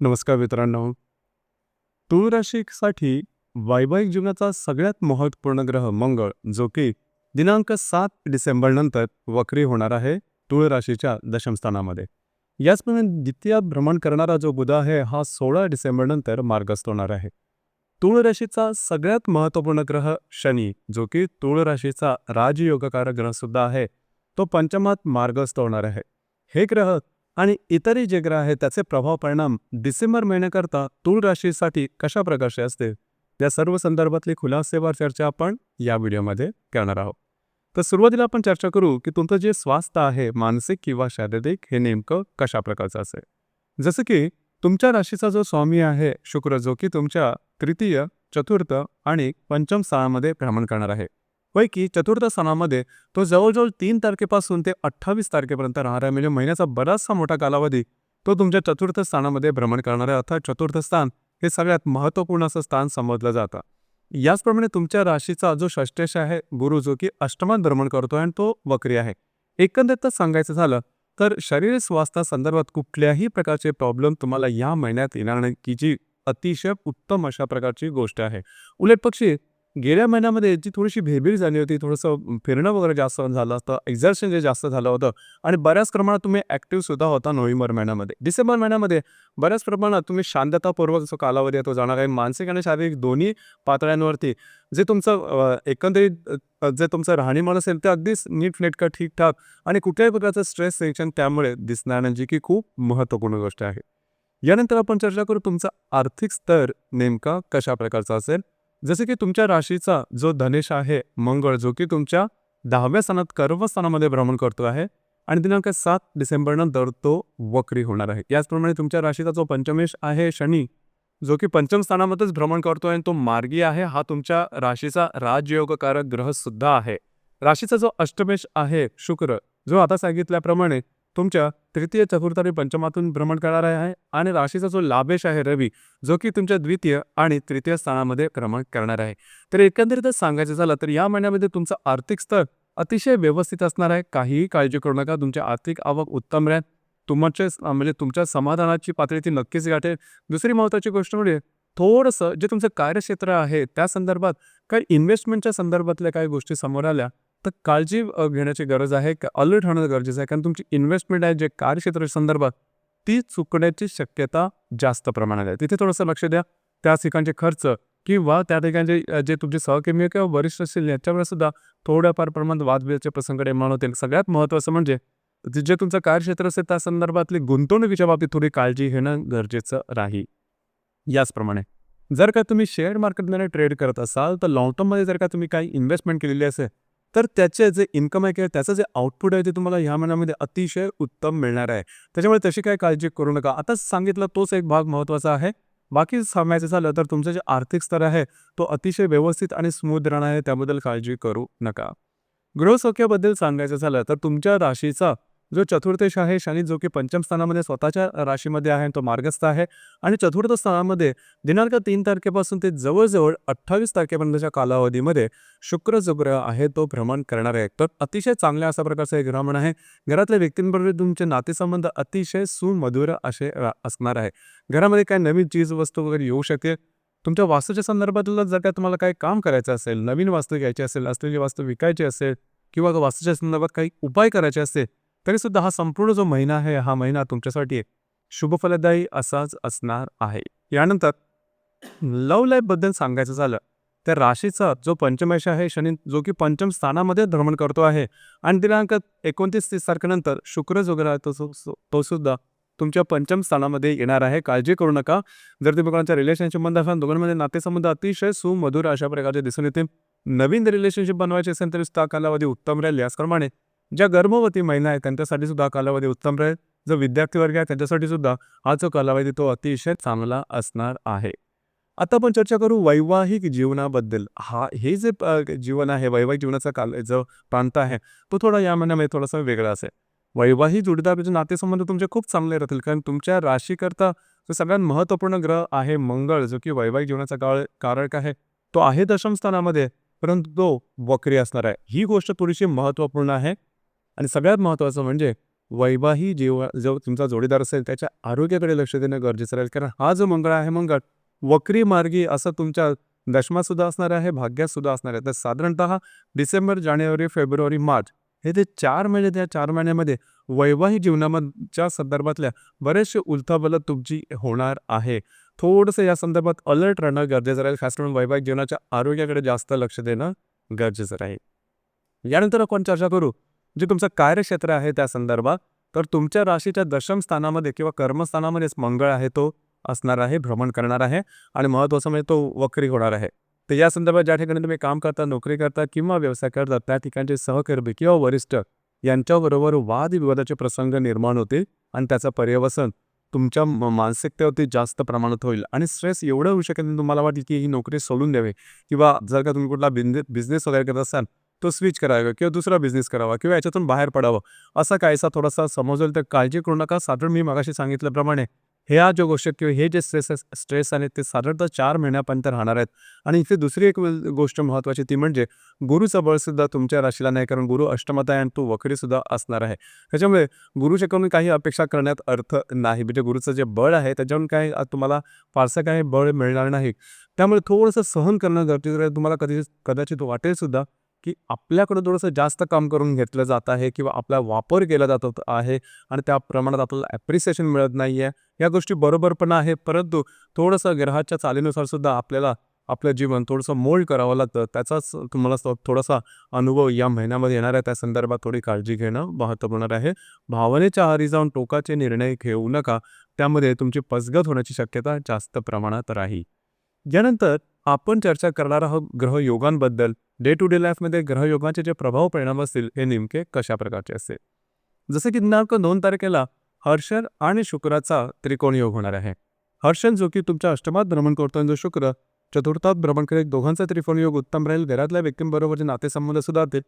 नमस्कार मित्रांनो. तुळ राशीसाठी वैवाहिक जीवनाचा सगळ्यात महत्त्वपूर्ण ग्रह मंगळ, जो की दिनांक 7 डिसेंबर नंतर वक्री होणार आहे तुळ राशीच्या दशम स्थानामध्ये. याचप्रमाणे द्वितीय भ्रमण करणारा जो बुध आहे, हा 16 डिसेंबर नंतर मार्गस्थ होणार आहे. तुळ राशीचा सगळ्यात महत्त्वपूर्ण ग्रह शनी, जो की तुळ राशीचा राजयोगकारक ग्रह सुद्धा आहे, तो पंचमात मार्गस्थ होणार आहे. हे ग्रह आणि इतरही जे ग्रह आहेत त्याचे प्रभाव परिणाम डिसेंबर महिन्याकरता तुळ राशीसाठी कशा प्रकारचे असतील, या सर्व संदर्भातली खुलासेवार चर्चा आपण या व्हिडिओमध्ये करणार आहोत. तर सुरुवातीला आपण चर्चा करू की तुमचं जे स्वास्थ्य आहे, मानसिक किंवा शारीरिक, हे नेमकं कशा प्रकारचं असेल. जसं की तुमच्या राशीचा जो स्वामी आहे शुक्र, जो की तुमच्या तृतीय, चतुर्थ आणि पंचम स्थानामध्ये भ्रमण करणार आहे. पैकी चतुर्थ स्थानामध्ये तो जवळजवळ 3 तारखेपासून ते 28 तारखेपर्यंत राहणार आहे. म्हणजे महिन्याचा बराचसा मोठा कालावधी तो तुमच्या चतुर्थ स्थानामध्ये भ्रमण करणार आहे. अर्थात चतुर्थ स्थान हे सगळ्यात महत्त्वपूर्ण असं स्थान समजलं जातं. याचप्रमाणे तुमच्या राशीचा जो षष्टेश आहे गुरु, जो की अष्टमात भ्रमण करतोय आणि तो वक्री आहे. एकंदरीतच सांगायचं झालं तर शरीर स्वास्थ्यासंदर्भात कुठल्याही प्रकारचे प्रॉब्लेम तुम्हाला या महिन्यात येणार नाही, की जी अतिशय उत्तम अशा प्रकारची गोष्ट आहे. उलटपक्षी गेल्या महिन्यामध्ये जी थोडीशी भेबीर झाली होती, थोडंसं फिरणं वगैरे जास्त झालं असतं, एक्झर्शन जे जास्त झालं होतं आणि बऱ्याच प्रमाणात तुम्ही ॲक्टिव्ह सुद्धा होता नोव्हेंबर महिन्यामध्ये. डिसेंबर महिन्यामध्ये बऱ्याच प्रमाणात तुम्ही शांततापूर्वक जो कालावधी आहे तो जाणार आहे. मानसिक आणि शारीरिक दोन्ही पातळ्यांवरती जे तुमचं एकंदरीत जे तुमचं राहणीमान असेल ते अगदीच नीटनेटकं ठीकठाक आणि कुठल्याही प्रकारचं स्ट्रेस टेन्शन त्यामुळे दिसणार नाही, जी की खूप महत्त्वपूर्ण गोष्ट आहे. यानंतर आपण चर्चा करू तुमचा आर्थिक स्तर नेमका कशा प्रकारचा असेल. जसे की तुमच्या राशीचा जो धनेश आहे मंगळ, जो की तुमच्या 10व्या स्थानात कर्म स्थानामध्ये भ्रमण करतो आहे आणि दिनांक 7 डिसेंबर नंतर तो वक्री होणार आहे. याचप्रमाणे तुमच्या राशीचा जो पंचमेश आहे शनी, जो की पंचम स्थानामध्येच भ्रमण करतोय आणि तो मार्गी आहे. हा तुमच्या राशीचा राजयोगकारक ग्रह सुद्धा आहे. राशीचा जो अष्टमेश आहे शुक्र, जो आता सांगितल्याप्रमाणे तुमच्या तृतीय, चतुर्थ आणि पंचमातून भ्रमण करणार आहे आणि राशीचा जो लाभेश आहे रवी, जो की तुमच्या द्वितीय आणि तृतीय स्थानामध्ये भ्रमण करणार आहे. तर एकंदरीतच सांगायचं झालं तर या महिन्यामध्ये तुमचं आर्थिक स्तर अतिशय व्यवस्थित असणार आहे. काहीही काळजी करू नका. तुमची आर्थिक आवक उत्तम राहील. म्हणजे तुमच्या समाधानाची पातळी ती नक्कीच गाठेल. दुसरी महत्त्वाची गोष्ट म्हणजे थोडंसं जे तुमचं कार्यक्षेत्र आहे त्या संदर्भात काही इन्व्हेस्टमेंटच्या संदर्भातल्या काही गोष्टी समोर आल्या तर काळजी घेण्याची गरज आहे. अलर्ट होणं गरजेचं आहे. कारण तुमची इन्व्हेस्टमेंट आहे जे कार्यक्षेत्र संदर्भात ती चुकण्याची शक्यता जास्त प्रमाणात आहे. तिथे थोडंसं लक्ष द्या. त्या ठिकाणचे खर्च किंवा त्या ठिकाणचे जे तुमचे सहकर्मी किंवा वरिष्ठ असतील याच्यावर सुद्धा थोड्याफार प्रमाणात वादविवादाचे प्रसंग निर्माण होतील. सगळ्यात महत्त्वाचं म्हणजे जे तुमचं कार्यक्षेत्र असेल त्या संदर्भातली गुंतवणुकीच्या बाबतीत थोडी काळजी घेणं गरजेचं राहील. याचप्रमाणे जर का तुम्ही शेअर मार्केटमध्ये ट्रेड करत असाल तर लाँग टर्ममध्ये जर का तुम्ही काही इन्व्हेस्टमेंट केलेली असेल तर त्याचे जे इन्कम आहे किंवा त्याचं जे आउटपुट आहे ते तुम्हाला ह्या महिन्यामध्ये अतिशय उत्तम मिळणार आहे. त्याच्यामुळे तशी काही काळजी करू नका. आताच सांगितलं तोच एक भाग महत्त्वाचा आहे. बाकी सांगायचं झालं तर तुमचं जे आर्थिक स्तर आहे तो अतिशय व्यवस्थित आणि स्मूथ राहणार आहे. त्याबद्दल काळजी करू नका. गृहसौख्याबद्दल सांगायचं झालं तर तुमच्या राशीचा जो चतुर्थेश आहे शनी, जो की पंचम स्थानामध्ये स्वतःच्या राशीमध्ये आहे, तो मार्गस्थ आहे आणि चतुर्थ स्थानामध्ये दिनांक 3 तारखेपासून ते जवळजवळ 28 तारखेपर्यंतच्या कालावधीमध्ये शुक्र जो ग्रह आहे तो भ्रमण करणार आहे. तर अतिशय चांगल्या अशा प्रकारचं हे भ्रमण आहे. घरातल्या व्यक्तींबरोबर तुमचे नातेसंबंध अतिशय सुमधुर असे असणार आहे. घरामध्ये काही नवीन चीज वस्तू वगैरे येऊ शकते. तुमच्या वास्तूच्या संदर्भातलं जर का तुम्हाला काही काम करायचं असेल, नवीन वास्तू घ्यायची असेल, असलेली वास्तू विकायची असेल किंवा वास्तूच्या संदर्भात काही उपाय करायचे असतील तरी सुद्धा हा संपूर्ण जो महिना आहे, हा महिना तुमच्यासाठी शुभफलदायी असाच असणार आहे. यानंतर लव्ह लाईफबद्दल सांगायचं झालं तर राशीचा जो पंचमेश आहे शनी, जो की पंचम स्थानामध्ये भ्रमण करतो आहे आणि दिनांक 29-30 तारखेनंतर शुक्र जो ग्रह आहे तो सुद्धा तुमच्या पंचम स्थानामध्ये येणार आहे. काळजी करू नका. जर तुम्ही कोणाच्या रिलेशनशिपमध्ये असाल, दोघांमध्ये नातेसंबंध अतिशय सुमधुर अशा प्रकारचे दिसून येतील. नवीन रिलेशनशिप बनवायचे असेल तरी सुद्धा कालावधी उत्तम राहील. याचप्रमाणे ज्या गर्भवती महिला आहेत त्यांच्यासाठी सुद्धा कालावधी उत्तम राहील. जो विद्यार्थी वर्ग आहे त्यांच्यासाठी सुद्धा हा जो कालावधी तो अतिशय चांगला असणार आहे. आता आपण चर्चा करू वैवाहिक जीवनाबद्दल. हे जे जीवन आहे, वैवाहिक जीवनाचा जो प्रांत आहे तो थोडा या महिन्यामध्ये थोडासा वेगळा असेल. वैवाहिक जोडीदाराचे नातेसंबंध तुमचे खूप चांगले राहतील. कारण तुमच्या राशीकरता जो सगळ्यात महत्त्वपूर्ण ग्रह आहे मंगळ, जो की वैवाहिक जीवनाचा कारक आहे, तो आहे दशम स्थानामध्ये, परंतु तो वक्री असणार आहे. ही गोष्ट थोडीशी महत्त्वपूर्ण आहे. आणि सगळ्यात महत्त्वाचं म्हणजे वैवाहिक जो तुमचा जोडीदार असेल त्याच्या आरोग्याकडे लक्ष देणं गरजेचं राहील. कारण हा जो मंगळ आहे, मंगळ वक्री मार्गी असं तुमच्या दशमातसुद्धा असणार आहे, भाग्यातसुद्धा असणार आहे. तर साधारणतः डिसेंबर, जानेवारी, फेब्रुवारी, मार्च हे जे 4 महिने, त्या 4 महिन्यामध्ये वैवाहिक जीवनाच्या संदर्भातल्या बरेचसे उलथापालथ तुमची होणार आहे. थोडंसं या संदर्भात अलर्ट राहणं गरजेचं राहील. खास करून वैवाहिक जीवनाच्या आरोग्याकडे जास्त लक्ष देणं गरजेचं राहील. यानंतर आपण चर्चा करू जे तुमचं कार्यक्षेत्र आहे त्या संदर्भात. तर तुमच्या राशीच्या दशम स्थानामध्ये किंवा कर्मस्थानामध्येच मंगळ आहे, तो असणार आहे, भ्रमण करणार आहे आणि महत्त्वाचं म्हणजे तो वक्री होणार आहे. तर या संदर्भात ज्या ठिकाणी तुम्ही काम करता, नोकरी करता किंवा व्यवसाय करता त्या ठिकाणचे सहकर्मी किंवा वरिष्ठ यांच्याबरोबर वादविवादाचे प्रसंग निर्माण होतील आणि त्याचं पर्यवसन तुमच्या मानसिकतेवरती जास्त प्रमाणात होईल आणि स्ट्रेस एवढं होऊ शकेल तुम्हाला वाटेल की ही नोकरी सोडून द्यावी किंवा जर का तुम्ही कुठला बिझनेस वगैरे करत असाल तो स्विच करावा किंवा दुसरा बिझनेस करावा किंवा याच्यातून बाहेर पडावं असा काहीसा थोडासा समजेल. तर काळजी करू नका. साधारण मी मगाशी सांगितल्याप्रमाणे ह्या ज्या गोष्टी किंवा हे जे स्ट्रेस आहेत ते साधारणतः 4 महिन्यापर्यंत राहणार आहेत. आणि इथे दुसरी एक गोष्ट महत्त्वाची ती म्हणजे गुरुचं बळसुद्धा तुमच्या राशीला नाही, कारण गुरु अष्टमात आहे आणि तो वक्रीसुद्धा असणार आहे. त्याच्यामुळे गुरुच्याकडून काही अपेक्षा करण्यात अर्थ नाही. म्हणजे गुरुचं जे बळ आहे त्याच्यावरून काही तुम्हाला फारसं काही बळ मिळणार नाही. त्यामुळे थोडंसं सहन करणं गरजेचं आहे. तुम्हाला कदाचित वाटेलसुद्धा की आपल्याकडं थोडंसं जास्त काम करून घेतलं जात आहे किंवा आपला वापर केला जात आहे आणि त्या प्रमाणात आपल्याला ॲप्रिसिएशन मिळत नाही आहे. या गोष्टी बरोबर पण आहे, परंतु थोडंसं ग्रहाच्या चालीनुसार सुद्धा आपल्याला आपलं जीवन थोडंसं मोल्ड करावं लागतं. त्याचाच तुम्हाला थोडासा अनुभव या महिन्यामध्ये येणार आहे. त्या संदर्भात थोडी काळजी घेणं महत्त्वपूर्ण आहे. भावनेच्या आहारी जाऊन टोकाचे निर्णय घेऊ नका. त्यामध्ये तुमची फसगत होण्याची शक्यता जास्त प्रमाणात राहील. यानंतर आपण चर्चा करणार आहोत ग्रहयोगांबद्दल. डे टू डे लाईफमध्ये ग्रहयोगांचे जे प्रभाव परिणाम असतील हे नेमके कशा प्रकारचे असतील. जसे की दिनांक 2 तारखेला हर्षण आणि शुक्राचा त्रिकोण योग होणार आहे. हर्षण जो की तुमच्या अष्टमात भ्रमण करतो आणि जो शुक्र चतुर्थात भ्रमण करेल, दोघांचा त्रिकोण योग उत्तम राहील. घरातल्या व्यक्तींबरोबरचे नातेसंबंध सुधारतील.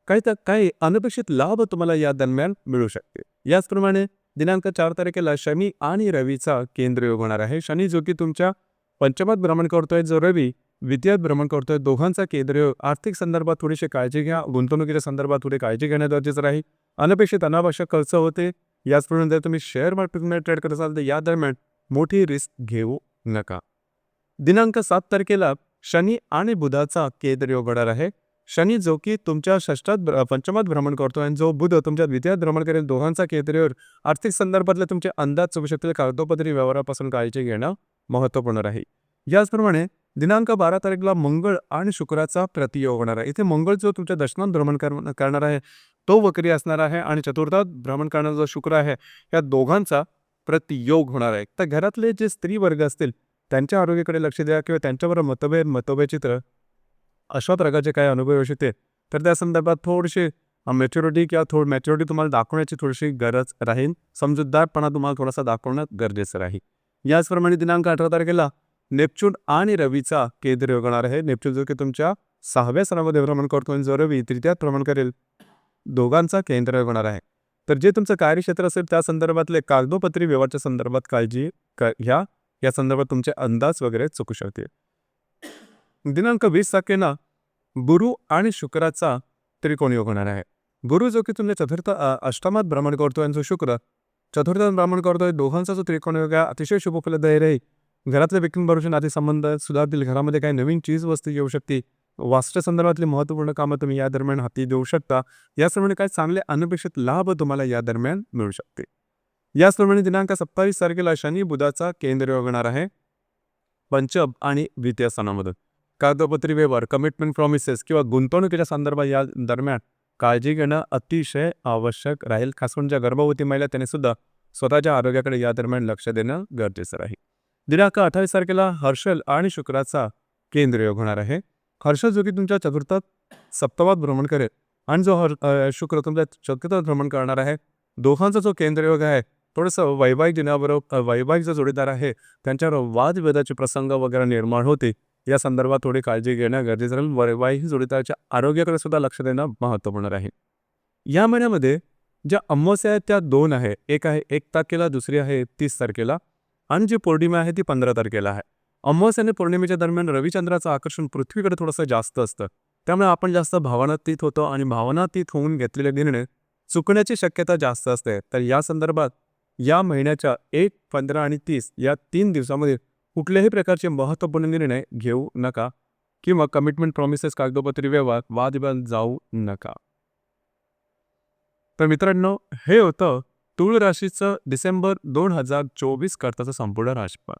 काही अनपेक्षित लाभ तुम्हाला या दरम्यान मिळू शकते. याचप्रमाणे दिनांक 4 तारखेला शनी आणि रवीचा केंद्र योग होणार आहे. शनी जो की तुमच्या पंचमात भ्रमण करतोय, जो रवी द्वितीयात भ्रमण करतोय, दोघांचा केंद्रयोग. आर्थिक संदर्भात थोडीशी काळजी घ्या. गुंतवणुकीच्या संदर्भात थोडी काळजी घेणं गरजेचं राहील. अनपेक्षित अनावश्यक खर्च होते. याचप्रमाणे जर तुम्ही शेअर मार्केटमध्ये ट्रेड करत असाल तर या दरम्यान मोठी रिस्क घेऊ नका. दिनांक 7 तारखेला शनी आणि बुधाचा केंद्रयोग होणार आहे. शनी जो की तुमच्या पंचमात भ्रमण करतोय आणि जो बुध तुमच्या द्वितीयात भ्रमण करेल, दोघांचा केंद्रयोग. आर्थिक संदर्भातले तुमचे अंदाज चुकू शकतील. कागदोपत्री व्यवहारापासून काळजी घेणं महत्त्वपूर्ण राहील. याचप्रमाणे दिनांक 12 तारखेला मंगळ आणि शुक्राचा प्रतियोग होणार आहे. इथे मंगळ जो तुमच्या दशमात भ्रमण करणार आहे तो वक्री असणार आहे आणि चतुर्थात भ्रमण करणारा जो शुक्र आहे या दोघांचा प्रतियोग होणार आहे. तर घरातले जे स्त्री वर्ग असतील त्यांच्या आरोग्याकडे लक्ष द्या किंवा त्यांच्याबरोबर मतभेद चित्र अशा प्रकारचे काही अनुभव येऊ शकते. तर त्या संदर्भात थोडीशी मॅच्युरिटी किंवा मॅच्युरिटी तुम्हाला दाखवण्याची थोडीशी गरज राहील. समजूतदारपणा तुम्हाला थोडासा दाखवण्यात गरजेचं राहील. याचप्रमाणे दिनांक 18 तारखेला नेपच्यून आणि रवीचा केंद्रयोग होणार आहे. नेपच्यून जो की तुमच्या 6व्या स्थानामध्ये भ्रमण करतो आणि जो रवी तृतीयात भ्रमण करेल, दोघांचा केंद्रयोग होणार आहे. तर जे तुमचं कार्यक्षेत्र असेल त्या संदर्भातले कागदोपत्री व्यवहारच्या संदर्भात काळजी घ्या. या संदर्भात तुमचे अंदाज वगैरे चुकू शकते. दिनांक 20 तारखेला गुरु आणि शुक्राचा त्रिकोण योग होणार आहे. गुरु जो की तुमच्या अष्टमात भ्रमण करतोय आणि जो शुक्र चतुर्थात भ्रमण करतोय, दोघांचा जो त्रिकोण योग आहे अतिशय शुभ फलदायी राहील. घरातल्या व्यक्तींबरोबरचे नातेसंबंध सुधारतील. घरामध्ये काही नवीन चीज वस्तू येऊ शकते. वास्तू संदर्भातली महत्त्वपूर्ण कामं तुम्ही या दरम्यान हाती देऊ शकता. याचप्रमाणे काही चांगले अनपेक्षित लाभ तुम्हाला या दरम्यान मिळू शकते. याचप्रमाणे दिनांक 27 तारखेला शनी बुधाचा केंद्रयोग होणार आहे पंचम आणि द्वितीय स्थानामधून. कागदोपत्री व्यवहार, कमिटमेंट, प्रॉमिसेस किंवा गुंतवणुकीच्या संदर्भात या दरम्यान काळजी घेणं अतिशय आवश्यक राहील. खास करून ज्या गर्भवती महिला त्यांनी सुद्धा स्वतःच्या आरोग्याकडे या दरम्यान लक्ष देणं गरजेचं राहील. दिनांक 28 तारखेला हर्षल आणि शुक्राचा केंद्रयोग होणार आहे. हर्षल जो की तुमच्या चतुर्थात सप्तमात भ्रमण करेल आणि जो शुक्र तुमच्या चतुर्थात भ्रमण करणार आहे, दोघांचा जो केंद्रयोग आहे थोडंसं वैवाहिक जीवनाबरोबर वैवाहिक जो जोडीदार आहे त्यांच्यावर वादविवादाचे प्रसंग वगैरे निर्माण होते. या संदर्भात थोडी काळजी घेणं गरजेचं राहील. वैवाहिक जोडीदाराच्या आरोग्याकडे सुद्धा लक्ष देणं महत्त्वपूर्ण राहील. या महिन्यामध्ये ज्या अमावस्या आहेत त्या 2 आहे. एक आहे 1 तारखेला, दुसरी आहे 30 तारखेला आणि जी पौर्णिमा आहे ती 15 तारखेला आहे. अमावस्या आणि पौर्णिमेच्या दरम्यान रविचंद्राचं आकर्षण पृथ्वीकडे थोडंसं जास्त असतं. त्यामुळे आपण जास्त भावनातीत होतो आणि भावनातीत होऊन घेतलेले निर्णय चुकण्याची शक्यता जास्त असते. तर या संदर्भात या महिन्याच्या 1, 15 आणि 30 या 3 दिवसामध्ये कुठल्याही प्रकारचे महत्त्वपूर्ण निर्णय घेऊ नका किंवा कमिटमेंट प्रॉमिसेस कागदोपत्री व्यवहार वादविवाद जाऊ नका. तर मित्रांनो, हे होतं तूळ राशीचं डिसेंबर 2024 करताचं संपूर्ण राशीफळ.